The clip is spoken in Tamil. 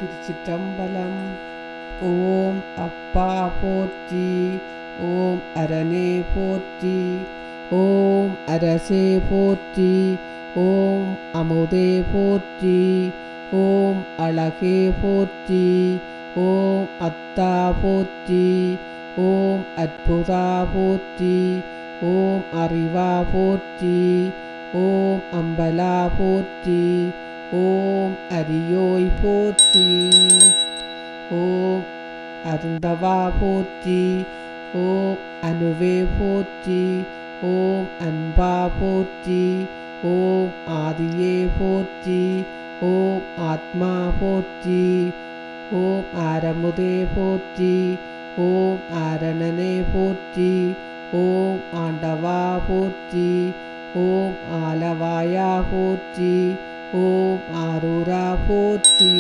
திருச்சிற்றம்பலம். ஓம் அப்பா போற்றி. ஓம் அரணே போற்றி. ஓம் அரசே போற்றி. ஓம் அமுதே போற்றி. ஓம் அழகே போற்றி. ஓம் அத்தா போற்றி. ஓம் அற்புதா போற்றி. ஓம் அறிவா போற்றி. ஓம் அம்பலா போற்றி. ஓம் அரியோய் போற்றி. ஓம் அருந்தவா போற்றி. ஓம் அனுவே போற்றி. ஓம் அன்பா போற்றி. ஓம் ஆதியே போற்றி. ஓம் ஆத்மா போற்றி. ஓம் ஆரமுதே போற்றி. ஓம் ஆரணனே போற்றி. ஓம் ஆண்டவா போற்றி. ஓம் ஆலவாயா போற்றி. ஓம் ஆரூரா போற்றி.